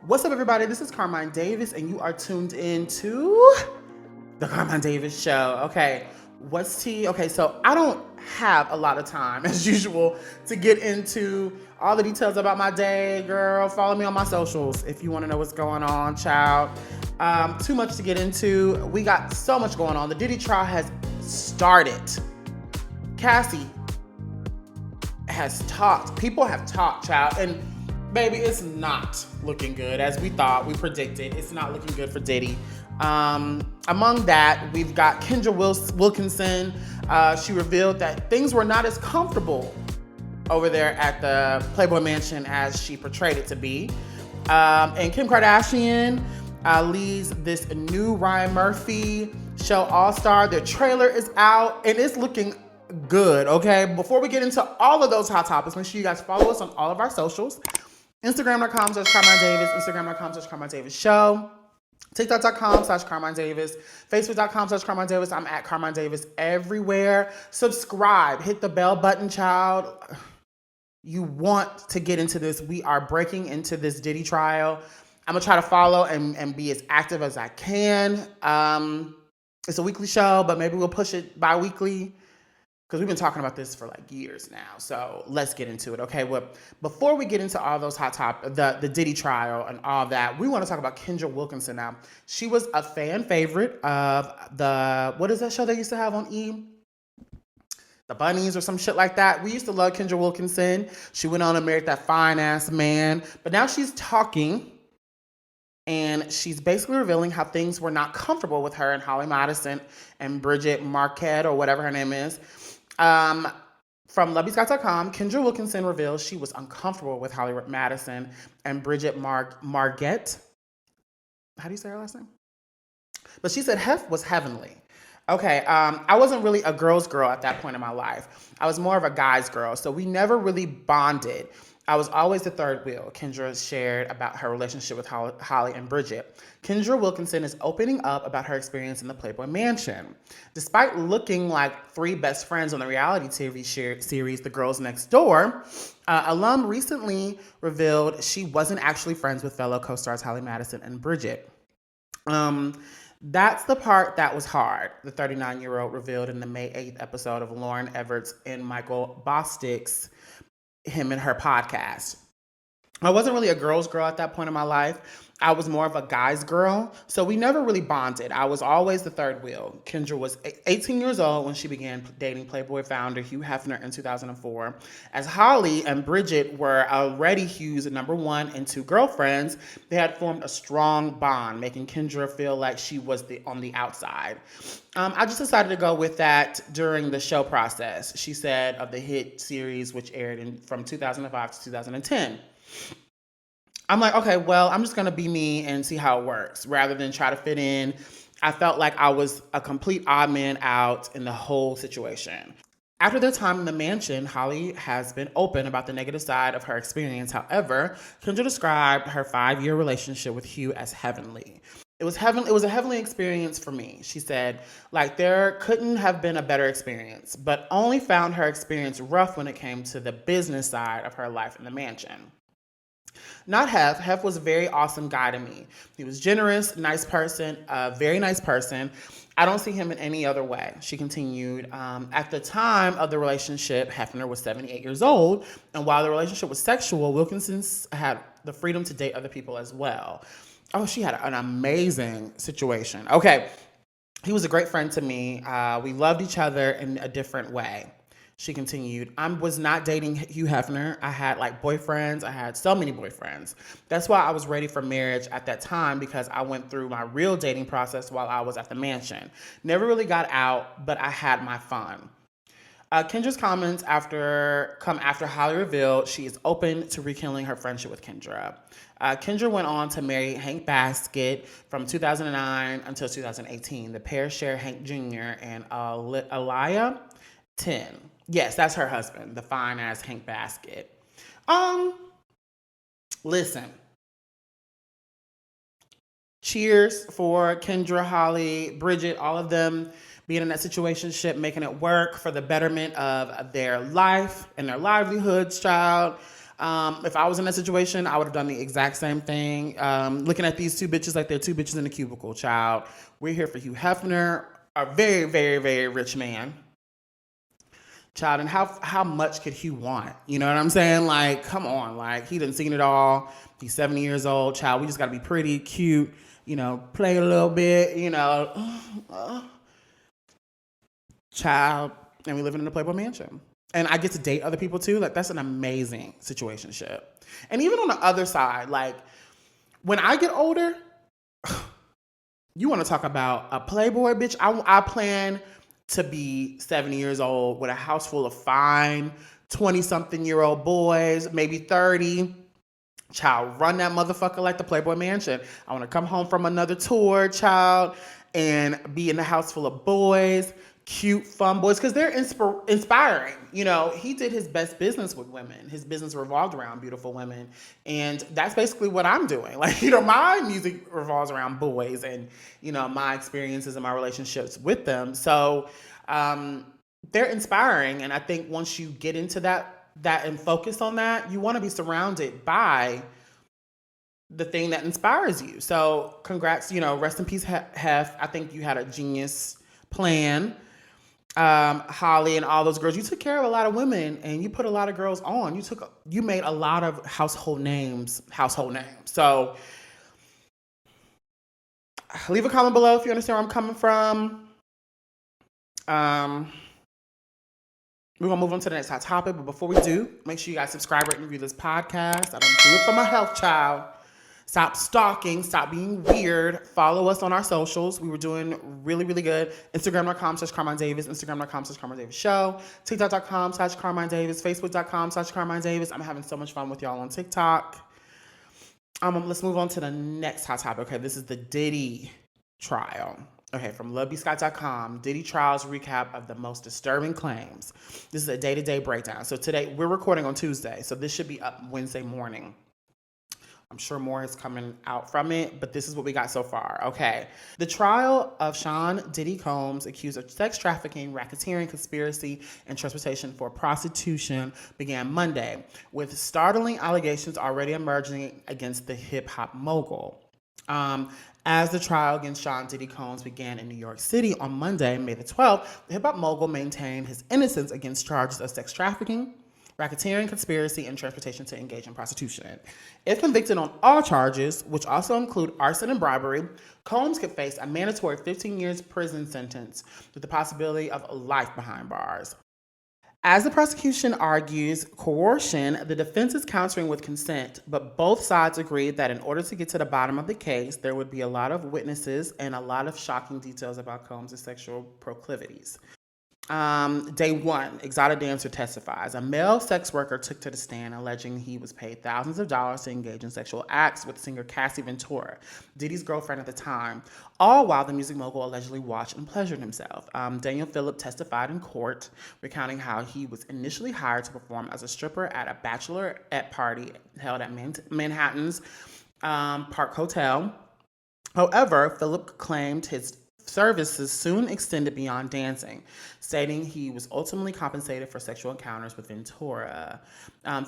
What's up, everybody? This is Carmine Davis, and you are tuned in to the Carmine Davis Show. Okay, what's tea? Okay, so I don't have a lot of time, as usual, to get into all the details about my day. Girl, follow me on my socials if you want to know what's going on, child. Too much to get into. We got so much going on. The Diddy trial has started. Cassie has talked. People have talked, child, and baby, it's not looking good as we thought. We predicted it's not looking good for Diddy. Among that, we've got Kendra Wilkinson. She revealed that things were not as comfortable over there at the Playboy Mansion as she portrayed it to be. And Kim Kardashian leads this new Ryan Murphy show, All Star. Their trailer is out and it's looking good, okay? Before we get into all of those hot topics, make sure you guys follow us on all of our socials. Instagram.com/Carmine Davis, Instagram.com/Carmine Davis Show, TikTok.com/Carmine Davis, Facebook.com/Carmine Davis. I'm at Carmine Davis everywhere. Subscribe, hit the bell button, child. You want to get into this. We are breaking into this Diddy trial. I'm going to try to follow and be as active as I can. It's a weekly show, but maybe we'll push it bi-weekly, because we've been talking about this for like years now. So let's get into it, okay? Well, before we get into all those hot topics, the Diddy trial and all that, we want to talk about Kendra Wilkinson now. She was a fan favorite of what is that show they used to have on E? The Bunnies or some shit like that. We used to love Kendra Wilkinson. She went on and married that fine-ass man. But now she's talking, and she's basically revealing how things were not comfortable with her and Holly Madison and Bridget Marquardt, or whatever her name is. From LoveyScott.com, Kendra Wilkinson reveals she was uncomfortable with Holly Madison and Bridget Marquardt. How do you say her last name? But she said Hef was heavenly. Okay, I wasn't really a girl's girl at that point in my life. I was more of a guy's girl, so we never really bonded. I was always the third wheel. Kendra shared about her relationship with Holly and Bridget. Kendra Wilkinson is opening up about her experience in the Playboy Mansion. Despite looking like three best friends on the reality TV series The Girls Next Door, alum recently revealed she wasn't actually friends with fellow co-stars Holly Madison and Bridget. That's the part that was hard, the 39-year-old revealed in the May 8th episode of Lauren Everett's and Michael Bosstick's Him and Her podcast. I wasn't really a girl's girl at that point in my life. I was more of a guy's girl, so we never really bonded. I was always the third wheel. Kendra was 18 years old when she began dating Playboy founder Hugh Hefner in 2004. As Holly and Bridget were already Hugh's number 1 and 2 girlfriends, they had formed a strong bond, making Kendra feel like she was on the outside. I just decided to go with that during the show process, she said of the hit series, which aired from 2005 to 2010. I'm like, okay, well, I'm just going to be me and see how it works rather than try to fit in. I felt like I was a complete odd man out in the whole situation. After their time in the mansion, Holly has been open about the negative side of her experience. However, Kendra described her 5-year relationship with Hugh as heavenly. It was a heavenly experience for me. She said, like, there couldn't have been a better experience, but only found her experience rough when it came to the business side of her life in the mansion. Not Hef. Hef was a very awesome guy to me. He was generous, nice person, a very nice person. I don't see him in any other way, she continued. At the time of the relationship, Hefner was 78 years old, and while the relationship was sexual, Wilkinson had the freedom to date other people as well. Oh, she had an amazing situation. Okay, he was a great friend to me. We loved each other in a different way. She continued, I was not dating Hugh Hefner. I had boyfriends. I had so many boyfriends. That's why I was ready for marriage at that time, because I went through my real dating process while I was at the mansion. Never really got out, but I had my fun. Kendra's comments come after Holly revealed she is open to rekindling her friendship with Kendra. Kendra went on to marry Hank Baskett from 2009 until 2018. The pair share Hank Jr. and Aliyah 10. Yes, that's her husband, the fine-ass Hank Baskett. Listen. Cheers for Kendra, Holly, Bridget, all of them being in that situationship, making it work for the betterment of their life and their livelihoods, child. If I was in that situation, I would have done the exact same thing. Looking at these two bitches like they're two bitches in a cubicle, child. We're here for Hugh Hefner, a very, very, very rich man. Child, and how much could Hugh want? You know what I'm saying? Like, come on. Like, he done seen it all. He's 70 years old. Child, we just got to be pretty, cute, play a little bit, child. And we live in a Playboy mansion. And I get to date other people too. Like, that's an amazing situationship. And even on the other side, like, when I get older, you want to talk about a Playboy, bitch. I plan to be 70 years old with a house full of fine 20-something-year-old boys, maybe 30. Child, run that motherfucker like the Playboy Mansion. I want to come home from another tour, child, and be in a house full of boys, cute, fun boys, because they're inspiring. He did his best business with women. His business revolved around beautiful women. And that's basically what I'm doing. Like, my music revolves around boys and, my experiences and my relationships with them. So they're inspiring. And I think once you get into that and focus on that, you want to be surrounded by the thing that inspires you. So congrats, rest in peace, Hef. I think you had a genius plan. Holly and all those girls, you took care of a lot of women and you put a lot of girls on. You made a lot of household names. So leave a comment below if you understand where I'm coming from. We're going to move on to the next hot topic. But before we do, make sure you guys subscribe, rate, and review this podcast. I don't do it for my health, child. Stop stalking. Stop being weird. Follow us on our socials. We were doing really, really good. Instagram.com/Carmine Davis. Instagram.com/Carmine Davis Show. TikTok.com/Carmine Davis. Facebook.com/Carmine Davis. I'm having so much fun with y'all on TikTok. Let's move on to the next hot topic. Okay, this is the Diddy trial. Okay, from lovebscott.com, Diddy trials recap of the most disturbing claims. This is a day-to-day breakdown. So today, we're recording on Tuesday, so this should be up Wednesday morning. I'm sure more is coming out from it, but this is what we got so far. Okay. The trial of Sean Diddy Combs, accused of sex trafficking, racketeering, conspiracy, and transportation for prostitution, began Monday, with startling allegations already emerging against the hip-hop mogul. As the trial against Sean Diddy Combs began in New York City on Monday, May the 12th, the hip-hop mogul maintained his innocence against charges of sex trafficking, racketeering, conspiracy, and transportation to engage in prostitution. If convicted on all charges, which also include arson and bribery, Combs could face a mandatory 15 years prison sentence with the possibility of life behind bars. As the prosecution argues coercion, the defense is countering with consent, but both sides agreed that in order to get to the bottom of the case, there would be a lot of witnesses and a lot of shocking details about Combs' sexual proclivities. Day one, exotic dancer testifies. A male sex worker took to the stand alleging he was paid thousands of dollars to engage in sexual acts with singer Cassie Ventura, Diddy's girlfriend at the time, all while the music mogul allegedly watched and pleasured himself. Daniel Phillip testified in court, recounting how he was initially hired to perform as a stripper at a bachelorette party held at Manhattan's Park Hotel. However, Phillip claimed his services soon extended beyond dancing, stating he was ultimately compensated for sexual encounters with Ventura.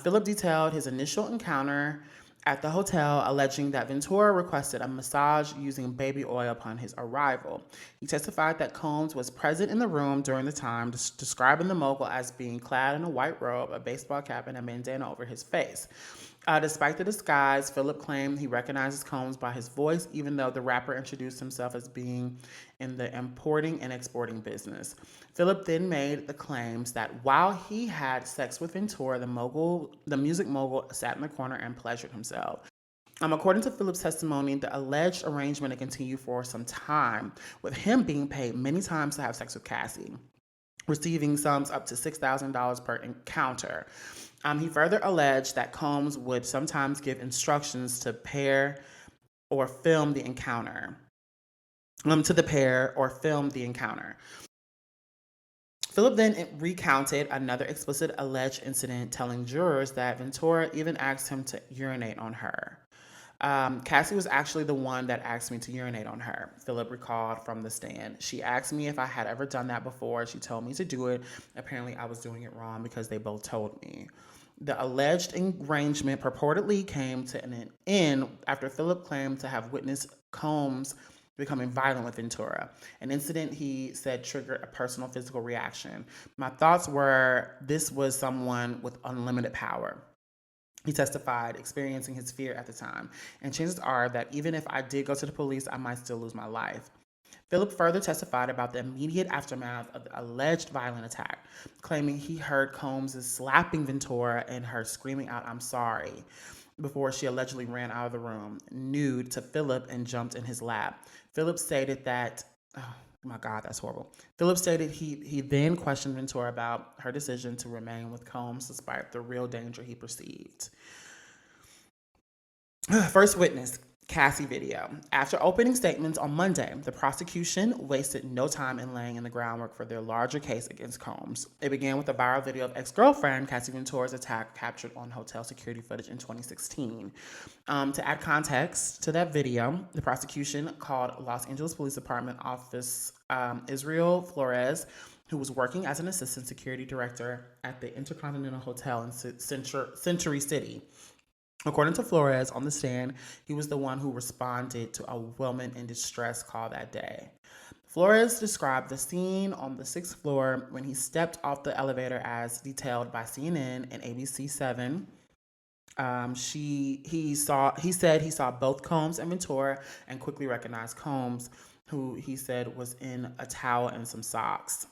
Phillip detailed his initial encounter at the hotel, alleging that Ventura requested a massage using baby oil upon his arrival. He testified that Combs was present in the room during the time, describing the mogul as being clad in a white robe, a baseball cap, and a bandana over his face. Despite the disguise, Phillip claimed he recognizes Combs by his voice, even though the rapper introduced himself as being in the importing and exporting business. Phillip then made the claims that while he had sex with Ventura, the music mogul sat in the corner and pleasured himself. According to Phillip's testimony, the alleged arrangement had continued for some time, with him being paid many times to have sex with Cassie, receiving sums up to $6,000 per encounter. He further alleged that Combs would sometimes give instructions to pair or film the encounter. Phillip then recounted another explicit alleged incident, telling jurors that Ventura even asked him to urinate on her. Cassie was actually the one that asked me to urinate on her, Phillip recalled from the stand. She asked me if I had ever done that before. She told me to do it. Apparently, I was doing it wrong because they both told me. The alleged arrangement purportedly came to an end after Philip claimed to have witnessed Combs becoming violent with Ventura, an incident he said triggered a personal physical reaction. My thoughts were this was someone with unlimited power. He testified, experiencing his fear at the time, and chances are that even if I did go to the police, I might still lose my life. Philip further testified about the immediate aftermath of the alleged violent attack, claiming he heard Combs slapping Ventura and her screaming out, "I'm sorry," before she allegedly ran out of the room, nude, to Philip and jumped in his lap. Philip stated that, oh my God, that's horrible. Philip stated he then questioned Ventura about her decision to remain with Combs despite the real danger he perceived. First witness, Cassie video. After opening statements on Monday, the prosecution wasted no time in laying in the groundwork for their larger case against Combs. It began with a viral video of ex-girlfriend Cassie Ventura's attack captured on hotel security footage in 2016. To add context to that video, the prosecution called Los Angeles Police Department Office Israel Flores, who was working as an assistant security director at the Intercontinental Hotel in Century City. According to Flores on the stand, he was the one who responded to a woman in distress call that day. Flores described the scene on the 6th floor when he stepped off the elevator as detailed by CNN and ABC7. He said he saw both Combs and Ventura and quickly recognized Combs, who he said was in a towel and some socks.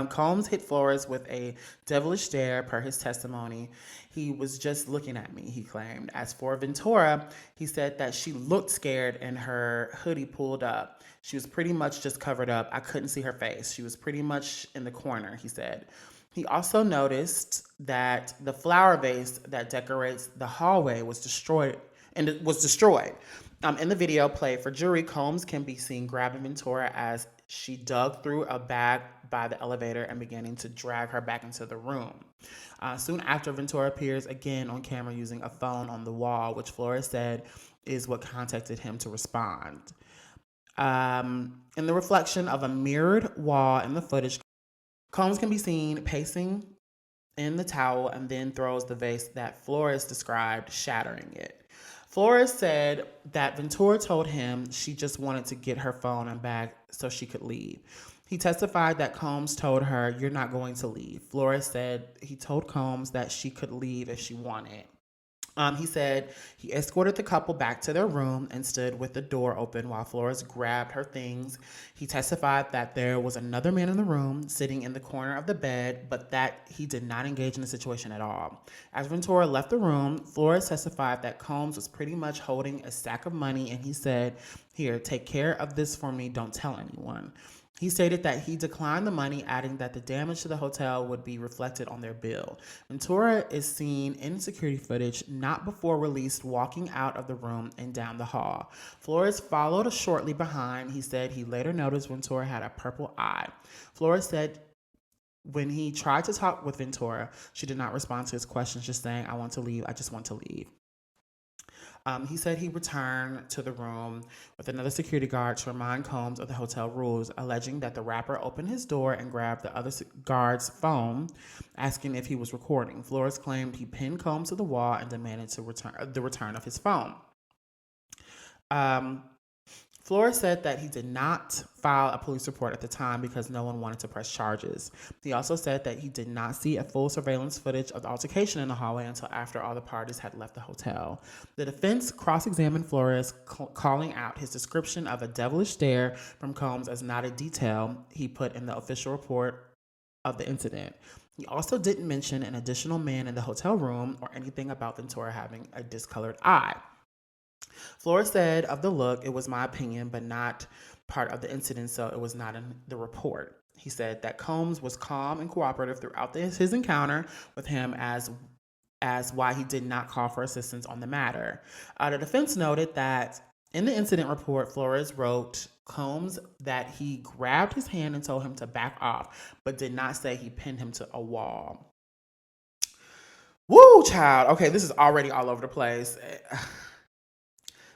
Combs hit Flores with a devilish stare, per his testimony. He was just looking at me, he claimed. As for Ventura, he said that she looked scared and her hoodie pulled up. She was pretty much just covered up. I couldn't see her face. She was pretty much in the corner, he said. He also noticed that the flower vase that decorates the hallway was destroyed. In the video played for jury, Combs can be seen grabbing Ventura as she dug through a bag by the elevator and beginning to drag her back into the room. Soon after, Ventura appears again on camera using a phone on the wall, which Flores said is what contacted him to respond. In the reflection of a mirrored wall in the footage, Combs can be seen pacing in the towel and then throws the vase that Flores described, shattering it. Flores said that Ventura told him she just wanted to get her phone and bag so she could leave. He testified that Combs told her, "You're not going to leave." Flores said he told Combs that she could leave if she wanted. He said he escorted the couple back to their room and stood with the door open while Flores grabbed her things. He testified that there was another man in the room sitting in the corner of the bed, but that he did not engage in the situation at all. As Ventura left the room, Flores testified that Combs was pretty much holding a stack of money, and he said, "Here, take care of this for me. Don't tell anyone." He stated that he declined the money, adding that the damage to the hotel would be reflected on their bill. Ventura is seen in security footage not before released walking out of the room and down the hall. Flores followed shortly behind. He said he later noticed Ventura had a purple eye. Flores said when he tried to talk with Ventura, she did not respond to his questions, just saying, "I want to leave. I just want to leave." He said he returned to the room with another security guard to remind Combs of the hotel rules, alleging that the rapper opened his door and grabbed the other guard's phone, asking if he was recording. Flores claimed he pinned Combs to the wall and demanded the return of his phone. Flores said that he did not file a police report at the time because no one wanted to press charges. He also said that he did not see a full surveillance footage of the altercation in the hallway until after all the parties had left the hotel. The defense cross-examined Flores, calling out his description of a devilish stare from Combs as not a detail he put in the official report of the incident. He also didn't mention an additional man in the hotel room or anything about Ventura having a discolored eye. Flores said of the look, "It was my opinion, but not part of the incident, so it was not in the report." He said that Combs was calm and cooperative throughout his encounter with him as why he did not call for assistance on the matter. The defense noted that in the incident report, Flores wrote Combs that he grabbed his hand and told him to back off, but did not say he pinned him to a wall. Woo, child. Okay, this is already all over the place.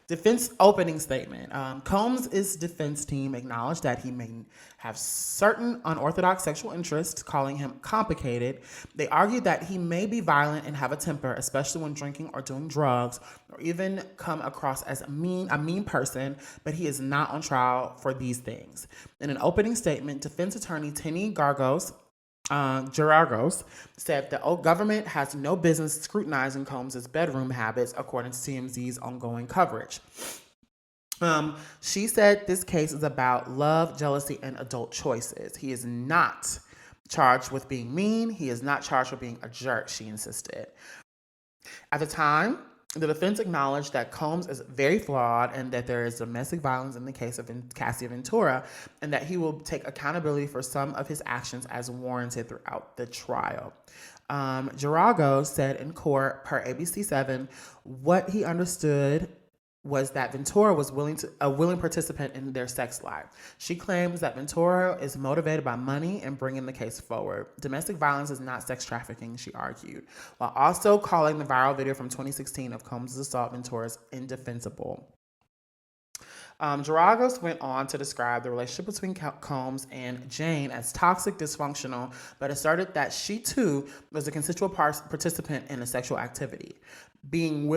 Defense opening statement. Combs' defense team acknowledged that he may have certain unorthodox sexual interests, calling him complicated. They argued that he may be violent and have a temper, especially when drinking or doing drugs, or even come across as a mean person, but he is not on trial for these things. In an opening statement, defense attorney Tenny Gerargos said the government has no business scrutinizing Combs' bedroom habits, according to TMZ's ongoing coverage. She said this case is about love, jealousy, and adult choices. He is not charged with being mean. He is not charged with being a jerk, she insisted. At the time, the defense acknowledged that Combs is very flawed and that there is domestic violence in the case of Cassie Ventura, and that he will take accountability for some of his actions as warranted throughout the trial. Gerardo said in court, per ABC7, what he understood was that Ventura was a willing participant in their sex life. She claims that Ventura is motivated by money and bringing the case forward. Domestic violence is not sex trafficking, she argued, while also calling the viral video from 2016 of Combs' assault Ventura's indefensible. Geragos went on to describe the relationship between Combs and Jane as toxic, dysfunctional, but asserted that she too was a consensual participant in a sexual activity. Being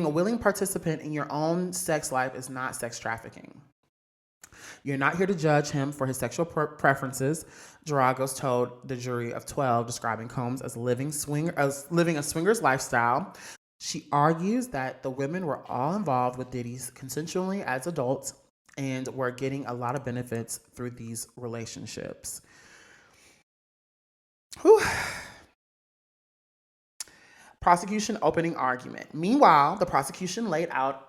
a willing participant in your own sex life is not sex trafficking. You're not here to judge him for his sexual preferences, Geragos told the jury of 12, describing Combs as living a swinger's lifestyle. She argues that the women were all involved with Diddy consensually as adults and were getting a lot of benefits through these relationships. Whew. Prosecution opening argument. Meanwhile, the prosecution laid out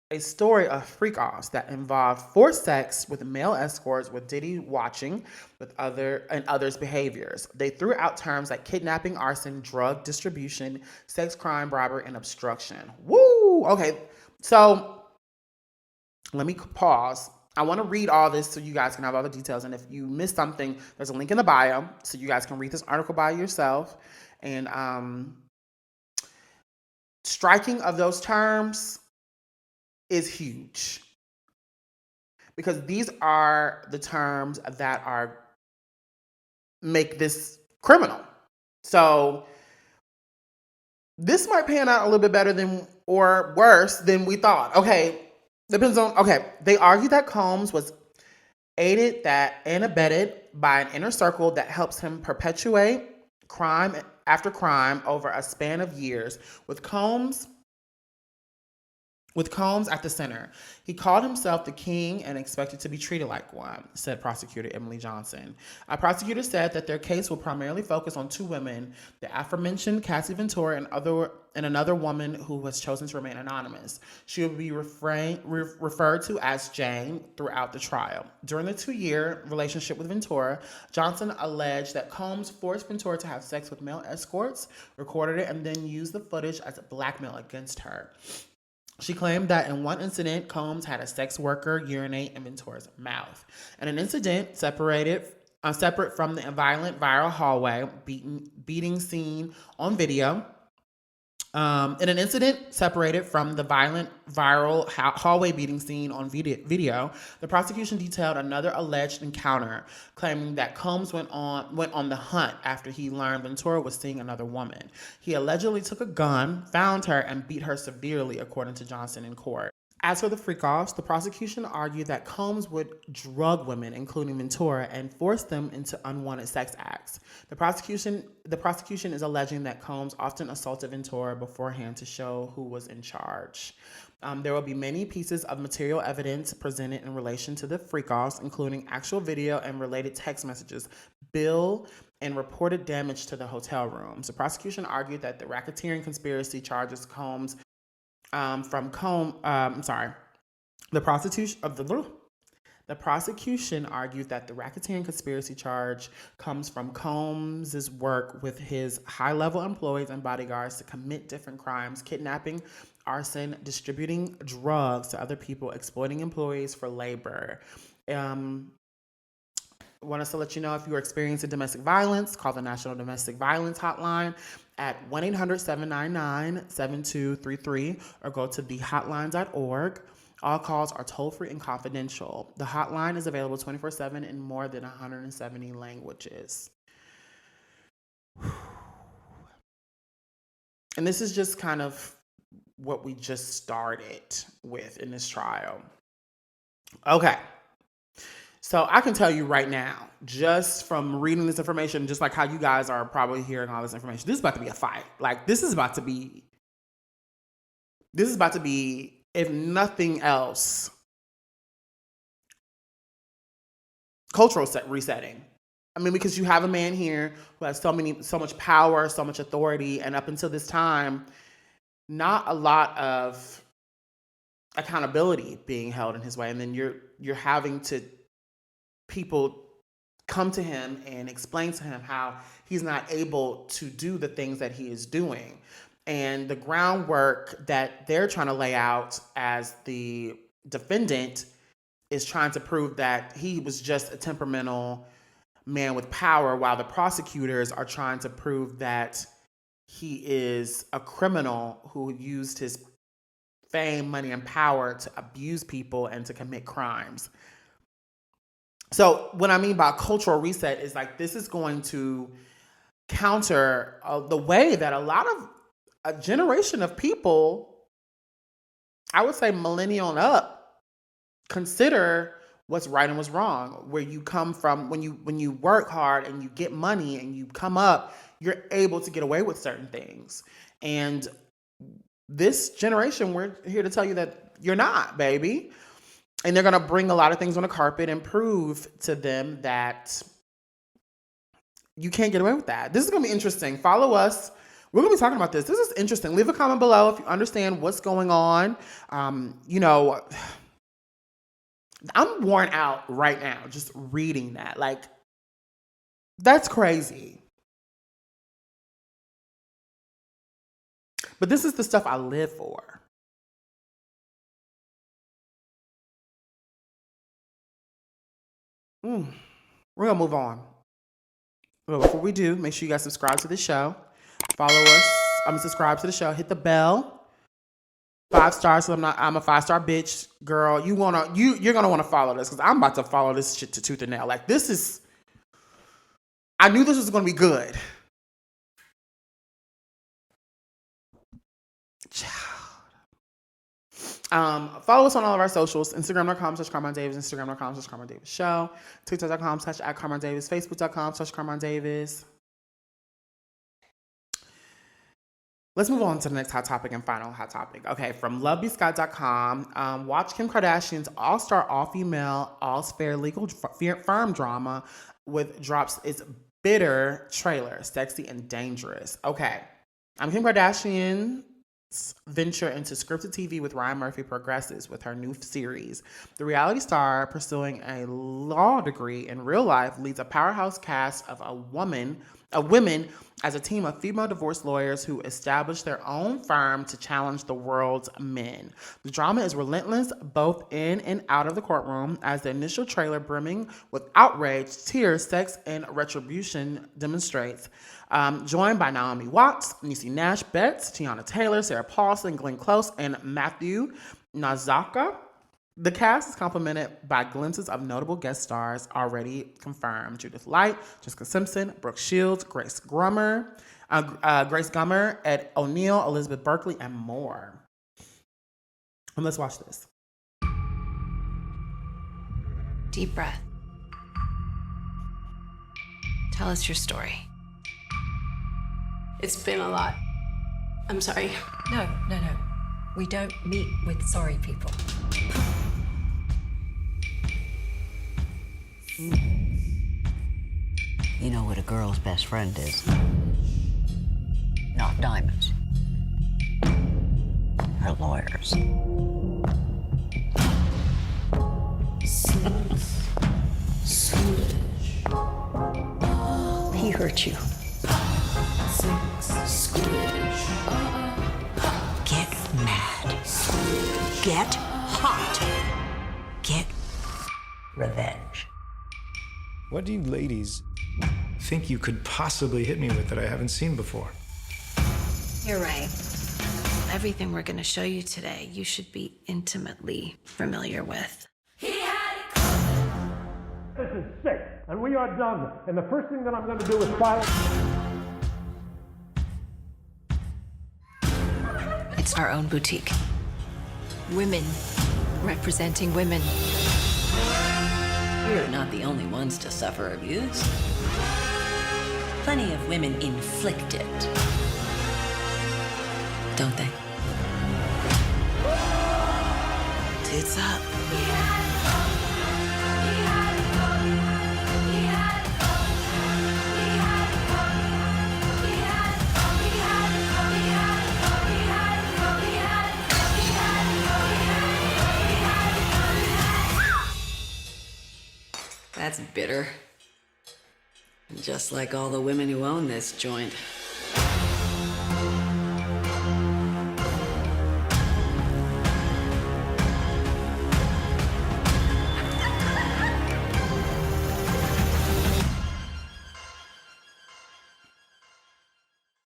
a story of freak-offs that involved forced sex with male escorts, with Diddy watching with others' behaviors. They threw out terms like kidnapping, arson, drug distribution, sex crime, robbery, and obstruction. Woo! Okay, so let me pause. I want to read all this so you guys can have all the details. And if you missed something, there's a link in the bio so you guys can read this article by yourself. And striking of those terms is huge, because these are the terms that make this criminal. So this might pan out a little bit better than or worse than we thought. Okay, depends on. Okay, they argue that Combs was aided and abetted by an inner circle that helps him perpetuate crime after crime over a span of years, with Combs at the center. He called himself the king and expected to be treated like one, said prosecutor Emily Johnson. A prosecutor said that their case will primarily focus on two women, the aforementioned Cassie Ventura and another woman who has chosen to remain anonymous. She will be referred to as Jane throughout the trial. During the 2-year relationship with Ventura, Johnson alleged that Combs forced Ventura to have sex with male escorts, recorded it, and then used the footage as a blackmail against her. She claimed that in one incident, Combs had a sex worker urinate in Ventura's mouth. In an incident separate from the violent viral hallway beating scene on video, in an incident separated from the violent viral hallway beating scene on video, the prosecution detailed another alleged encounter, claiming that Combs went on the hunt after he learned Ventura was seeing another woman. He allegedly took a gun, found her, and beat her severely, according to Johnson in court. As for the freak-offs, the prosecution argued that Combs would drug women, including Ventura, and force them into unwanted sex acts. The prosecution is alleging that Combs often assaulted Ventura beforehand to show who was in charge. There will be many pieces of material evidence presented in relation to the freak-offs, including actual video and related text messages, bill and reported damage to the hotel rooms. The prosecution argued that the racketeering conspiracy charges Combs The prosecution argued that the racketeering conspiracy charge comes from Combs' work with his high-level employees and bodyguards to commit different crimes: kidnapping, arson, distributing drugs to other people, exploiting employees for labor. want us to let you know if you are experiencing domestic violence, call the National Domestic Violence Hotline at 1-800-799-7233 or go to thehotline.org. All calls are toll-free and confidential. The hotline is available 24/7 in more than 170 languages. And this is just kind of what we just started with in this trial. Okay. So I can tell you right now, just from reading this information, just like how you guys are probably hearing all this information, this is about to be a fight. Like, this is about to be, if nothing else, cultural resetting. I mean, because you have a man here who has so much power, so much authority, and up until this time, not a lot of accountability being held in his way. And then you're having to people come to him and explain to him how he's not able to do the things that he is doing. And the groundwork that they're trying to lay out as the defendant is trying to prove that he was just a temperamental man with power, while the prosecutors are trying to prove that he is a criminal who used his fame, money, and power to abuse people and to commit crimes. So what I mean by cultural reset is like, this is going to counter the way that a generation of people, I would say millennial and up, consider what's right and what's wrong. Where you come from, when you work hard and you get money and you come up, you're able to get away with certain things. And this generation, we're here to tell you that you're not, baby. And they're going to bring a lot of things on the carpet and prove to them that you can't get away with that. This is going to be interesting. Follow us. We're going to be talking about this. This is interesting. Leave a comment below if you understand what's going on. I'm worn out right now just reading that. Like, that's crazy. But this is the stuff I live for. We're going to move on. But before we do, make sure you guys subscribe to the show. Follow us. Subscribe to the show. Hit the bell. 5 stars. So I'm a 5-star bitch, girl. You're gonna want to follow this, because I'm about to follow this shit to tooth and nail. Like, this is. I knew this was gonna be good. Follow us on all of our socials: Instagram.com/Carmine Davis, Instagram.com/Carmine Davis Show, TikTok.com/@Carmine Davis, Facebook.com/Carmine Davis. Let's move on to the next hot topic and final hot topic. Okay, from lovebscott.com, watch Kim Kardashian's all-star, all-female, all-fair legal firm drama drops its bitter trailer, Sexy and Dangerous. Okay, Kim Kardashian's venture into scripted TV with Ryan Murphy progresses with her new series. The reality star, pursuing a law degree in real life, leads a powerhouse cast of women as a team of female divorce lawyers who establish their own firm to challenge the world's men. The drama is relentless both in and out of the courtroom, as the initial trailer, brimming with outrage, tears, sex, and retribution, demonstrates. Joined by Naomi Watts, Niecy Nash Betts, Tiana Taylor, Sarah Paulson, Glenn Close, and Matthew Nazaka. The cast is complemented by glimpses of notable guest stars already confirmed: Judith Light, Jessica Simpson, Brooke Shields, Grace Gummer, Ed O'Neill, Elizabeth Berkley, and more. And let's watch this. Deep breath. Tell us your story. It's been a lot. I'm sorry. No. We don't meet with sorry people. You know what a girl's best friend is? Not diamonds. Her lawyers. He hurt you. Get mad. Get hot. Get revenge. What do you ladies think you could possibly hit me with that I haven't seen before? You're right. Everything we're going to show you today, you should be intimately familiar with. This is sick, and we are done. And the first thing that I'm going to do is file. It's our own boutique. Women representing women. We're not the only ones to suffer abuse. Plenty of women inflict it. Don't they? Tits up. That's bitter. Just like all the women who own this joint.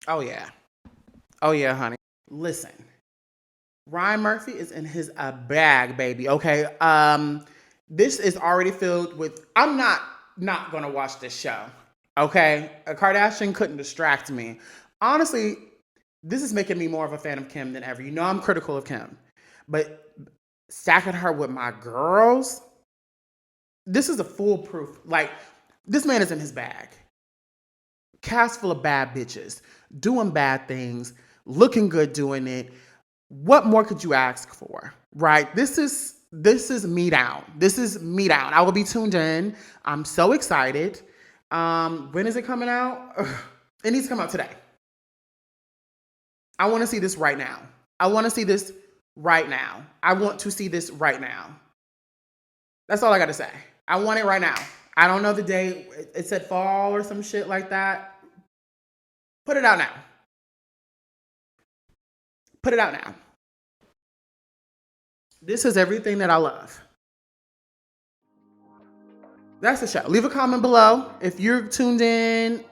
Oh yeah. Oh yeah, honey. Listen. Ryan Murphy is in his bag, baby. Okay. This is already filled with. I'm not gonna watch this show. Okay. A Kardashian couldn't distract me. Honestly, this is making me more of a fan of Kim than ever. You know I'm critical of Kim. But stacking her with my girls, this is a foolproof. Like, this man is in his bag. Cast full of bad bitches, doing bad things, looking good doing it. What more could you ask for, right? This is me down. This is me down. I will be tuned in. I'm so excited. When is it coming out? It needs to come out today. I want to see this right now. I want to see this right now. I want to see this right now. That's all I got to say. I want it right now. I don't know the day. It said fall or some shit like that. Put it out now. Put it out now. This is everything that I love. That's the show. Leave a comment below if you're tuned in.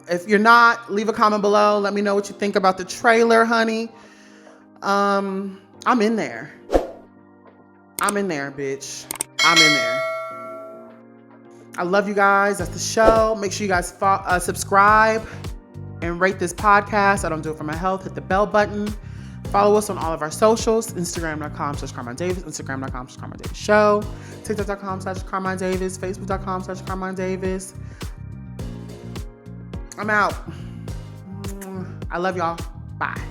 If you're not, leave a comment below. Let me know what you think about the trailer, honey. I'm in there. I'm in there, bitch. I'm in there. I love you guys. That's the show. Make sure you guys subscribe and rate this podcast. I don't do it for my health. Hit the bell button. Follow us on all of our socials. Instagram.com/Carmine Davis. Instagram.com/Carmine Davis Show. TikTok.com/Carmine Davis. Facebook.com/Carmine Davis. I'm out. I love y'all. Bye.